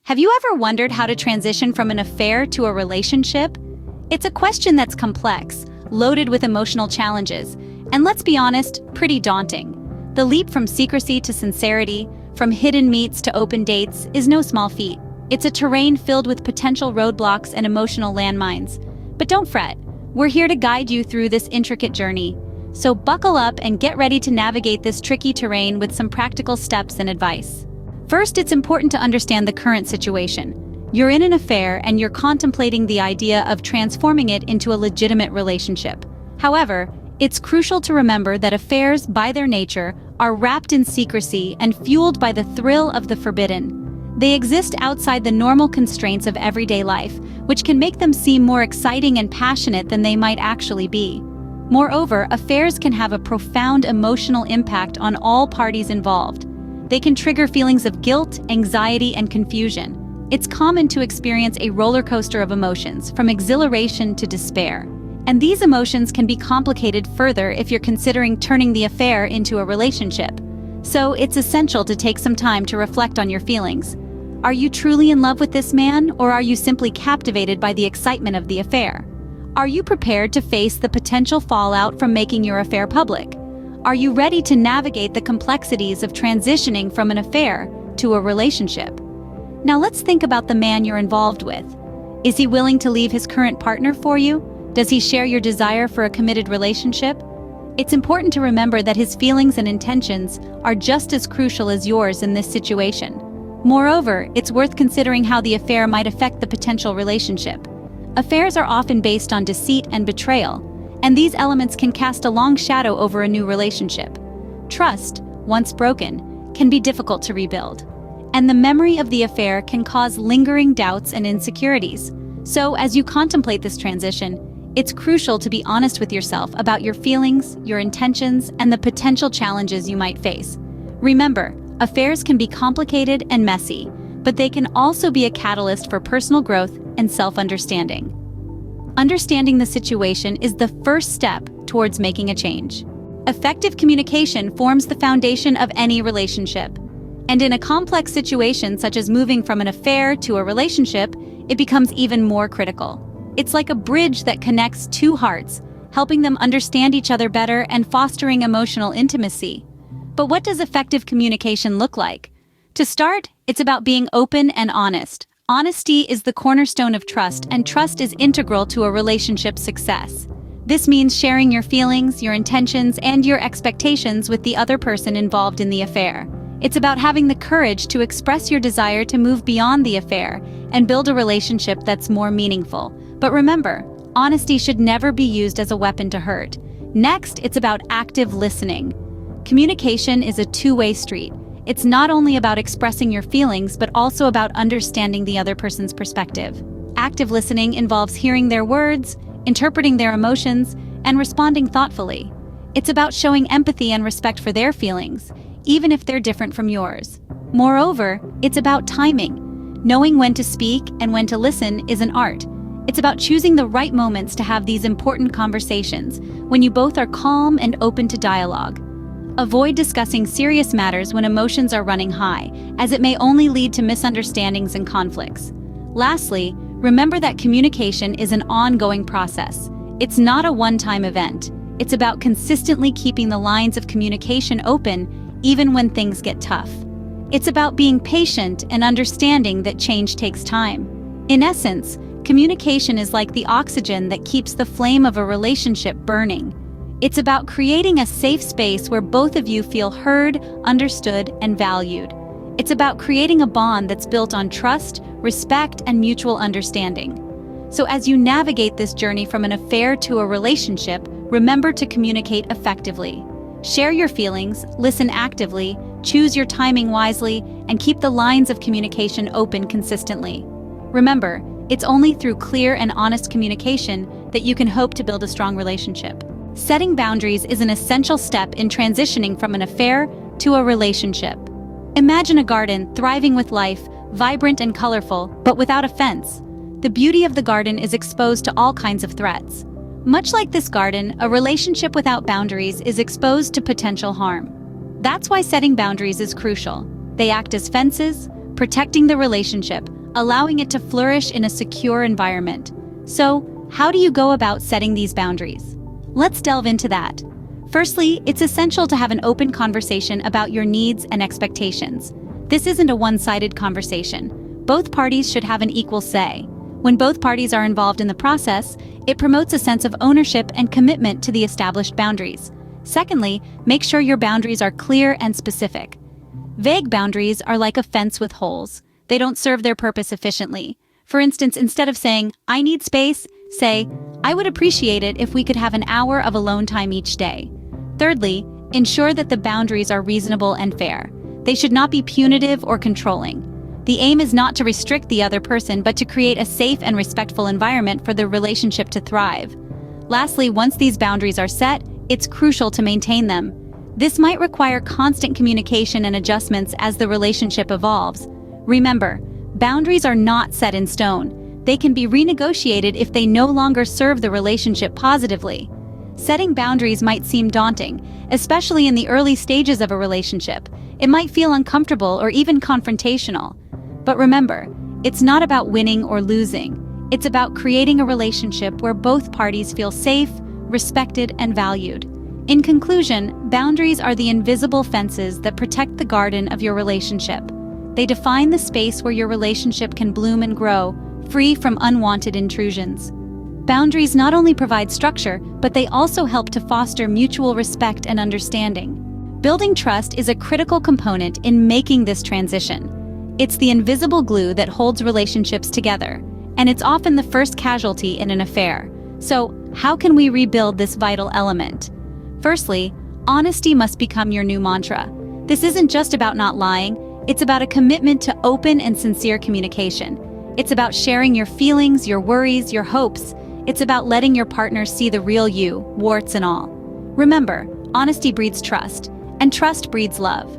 Have you ever wondered how to transition from an affair to a relationship? It's a question that's complex, loaded with emotional challenges, and let's be honest, pretty daunting. The leap from secrecy to sincerity, from hidden meets to open dates, is no small feat. It's a terrain filled with potential roadblocks and emotional landmines. But don't fret, we're here to guide you through this intricate journey. So buckle up and get ready to navigate this tricky terrain with some practical steps and advice. First, it's important to understand the current situation. You're in an affair and you're contemplating the idea of transforming it into a legitimate relationship. However, it's crucial to remember that affairs, by their nature, are wrapped in secrecy and fueled by the thrill of the forbidden. They exist outside the normal constraints of everyday life, which can make them seem more exciting and passionate than they might actually be. Moreover, affairs can have a profound emotional impact on all parties involved. They can trigger feelings of guilt, anxiety, and confusion. It's common to experience a roller coaster of emotions, from exhilaration to despair. And these emotions can be complicated further if you're considering turning the affair into a relationship. So it's essential to take some time to reflect on your feelings. Are you truly in love with this man, or are you simply captivated by the excitement of the affair? Are you prepared to face the potential fallout from making your affair public? Are you ready to navigate the complexities of transitioning from an affair to a relationship? Now let's think about the man you're involved with. Is he willing to leave his current partner for you? Does he share your desire for a committed relationship? It's important to remember that his feelings and intentions are just as crucial as yours in this situation. Moreover, it's worth considering how the affair might affect the potential relationship. Affairs are often based on deceit and betrayal, and these elements can cast a long shadow over a new relationship. Trust, once broken, can be difficult to rebuild, and the memory of the affair can cause lingering doubts and insecurities. So, as you contemplate this transition, it's crucial to be honest with yourself about your feelings, your intentions, and the potential challenges you might face. Remember, affairs can be complicated and messy, but they can also be a catalyst for personal growth and self-understanding. Understanding the situation is the first step towards making a change. Effective communication forms the foundation of any relationship. And in a complex situation such as moving from an affair to a relationship, it becomes even more critical. It's like a bridge that connects two hearts, helping them understand each other better and fostering emotional intimacy. But what does effective communication look like? To start, it's about being open and honest. Honesty is the cornerstone of trust, and trust is integral to a relationship's success. This means sharing your feelings, your intentions, and your expectations with the other person involved in the affair. It's about having the courage to express your desire to move beyond the affair and build a relationship that's more meaningful. But remember, honesty should never be used as a weapon to hurt. Next, it's about active listening. Communication is a two-way street. It's not only about expressing your feelings, but also about understanding the other person's perspective. Active listening involves hearing their words, interpreting their emotions, and responding thoughtfully. It's about showing empathy and respect for their feelings, even if they're different from yours. Moreover, it's about timing. Knowing when to speak and when to listen is an art. It's about choosing the right moments to have these important conversations, when you both are calm and open to dialogue. Avoid discussing serious matters when emotions are running high, as it may only lead to misunderstandings and conflicts. Lastly, remember that communication is an ongoing process. It's not a one-time event. It's about consistently keeping the lines of communication open, even when things get tough. It's about being patient and understanding that change takes time. In essence, communication is like the oxygen that keeps the flame of a relationship burning. It's about creating a safe space where both of you feel heard, understood, and valued. It's about creating a bond that's built on trust, respect, and mutual understanding. So as you navigate this journey from an affair to a relationship, remember to communicate effectively. Share your feelings, listen actively, choose your timing wisely, and keep the lines of communication open consistently. Remember, it's only through clear and honest communication that you can hope to build a strong relationship. Setting boundaries is an essential step in transitioning from an affair to a relationship. Imagine a garden thriving with life, vibrant and colorful, but without a fence. The beauty of the garden is exposed to all kinds of threats. Much like this garden, a relationship without boundaries is exposed to potential harm. That's why setting boundaries is crucial. They act as fences, protecting the relationship, allowing it to flourish in a secure environment. So, how do you go about setting these boundaries? Let's delve into that. Firstly, it's essential to have an open conversation about your needs and expectations. This isn't a one-sided conversation. Both parties should have an equal say. When both parties are involved in the process, it promotes a sense of ownership and commitment to the established boundaries. Secondly, make sure your boundaries are clear and specific. Vague boundaries are like a fence with holes. They don't serve their purpose efficiently. For instance, instead of saying, "I need space," say, "I would appreciate it if we could have an hour of alone time each day." Thirdly, ensure that the boundaries are reasonable and fair. They should not be punitive or controlling. The aim is not to restrict the other person, but to create a safe and respectful environment for the relationship to thrive. Lastly, once these boundaries are set, it's crucial to maintain them. This might require constant communication and adjustments as the relationship evolves. Remember, boundaries are not set in stone. They can be renegotiated if they no longer serve the relationship positively. Setting boundaries might seem daunting, especially in the early stages of a relationship. It might feel uncomfortable or even confrontational. But remember, it's not about winning or losing. It's about creating a relationship where both parties feel safe, respected, and valued. In conclusion, boundaries are the invisible fences that protect the garden of your relationship. They define the space where your relationship can bloom and grow, free from unwanted intrusions. Boundaries not only provide structure, but they also help to foster mutual respect and understanding. Building trust is a critical component in making this transition. It's the invisible glue that holds relationships together, and it's often the first casualty in an affair. So, how can we rebuild this vital element? Firstly, honesty must become your new mantra. This isn't just about not lying, it's about a commitment to open and sincere communication. It's about sharing your feelings, your worries, your hopes. It's about letting your partner see the real you, warts and all. Remember, honesty breeds trust, and trust breeds love.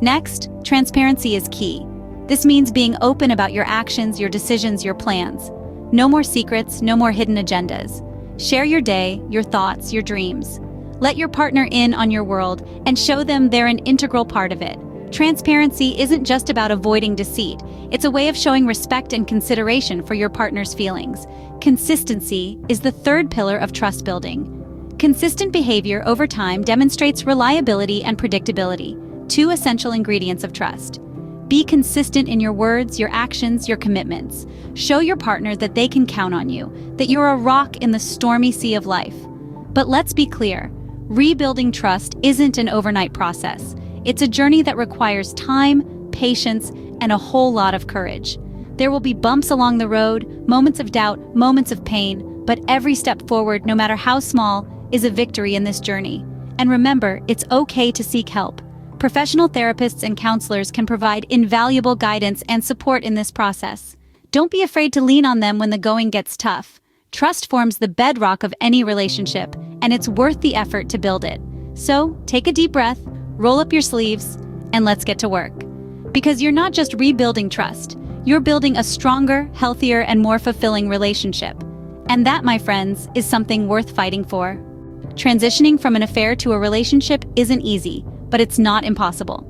Next, transparency is key. This means being open about your actions, your decisions, your plans. No more secrets, no more hidden agendas. Share your day, your thoughts, your dreams. Let your partner in on your world and show them they're an integral part of it. Transparency isn't just about avoiding deceit. It's a way of showing respect and consideration for your partner's feelings. Consistency is the third pillar of trust building. Consistent behavior over time demonstrates reliability and predictability, two essential ingredients of trust. Be consistent in your words, your actions, your commitments. Show your partner that they can count on you, that you're a rock in the stormy sea of life. But let's be clear, rebuilding trust isn't an overnight process. It's a journey that requires time, patience, and a whole lot of courage. There will be bumps along the road, moments of doubt, moments of pain, but every step forward, no matter how small, is a victory in this journey. And remember, it's okay to seek help. Professional therapists and counselors can provide invaluable guidance and support in this process. Don't be afraid to lean on them when the going gets tough. Trust forms the bedrock of any relationship, and it's worth the effort to build it. So, take a deep breath, roll up your sleeves, and let's get to work. Because you're not just rebuilding trust, you're building a stronger, healthier, and more fulfilling relationship. And that, my friends, is something worth fighting for. Transitioning from an affair to a relationship isn't easy, but it's not impossible.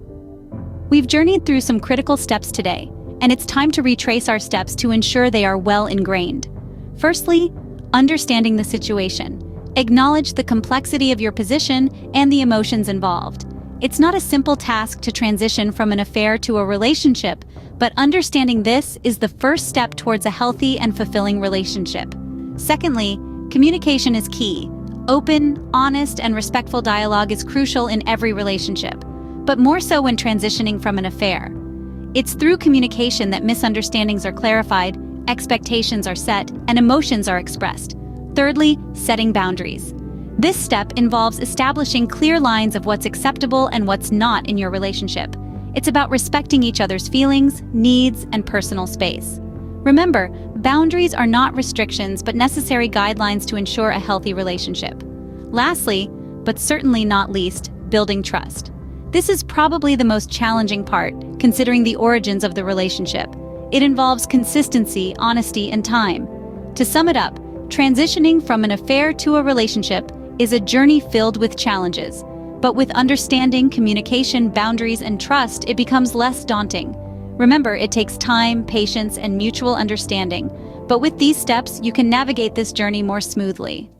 We've journeyed through some critical steps today, and it's time to retrace our steps to ensure they are well ingrained. Firstly, understanding the situation. Acknowledge the complexity of your position and the emotions involved. It's not a simple task to transition from an affair to a relationship, but understanding this is the first step towards a healthy and fulfilling relationship. Secondly, communication is key. Open, honest, and respectful dialogue is crucial in every relationship, but more so when transitioning from an affair. It's through communication that misunderstandings are clarified, expectations are set, and emotions are expressed. Thirdly, setting boundaries. This step involves establishing clear lines of what's acceptable and what's not in your relationship. It's about respecting each other's feelings, needs, and personal space. Remember, boundaries are not restrictions but necessary guidelines to ensure a healthy relationship. Lastly, but certainly not least, building trust. This is probably the most challenging part, considering the origins of the relationship. It involves consistency, honesty, and time. To sum it up, transitioning from an affair to a relationship is a journey filled with challenges. But with understanding, communication, boundaries, and trust, it becomes less daunting. Remember, it takes time, patience, and mutual understanding. But with these steps, you can navigate this journey more smoothly.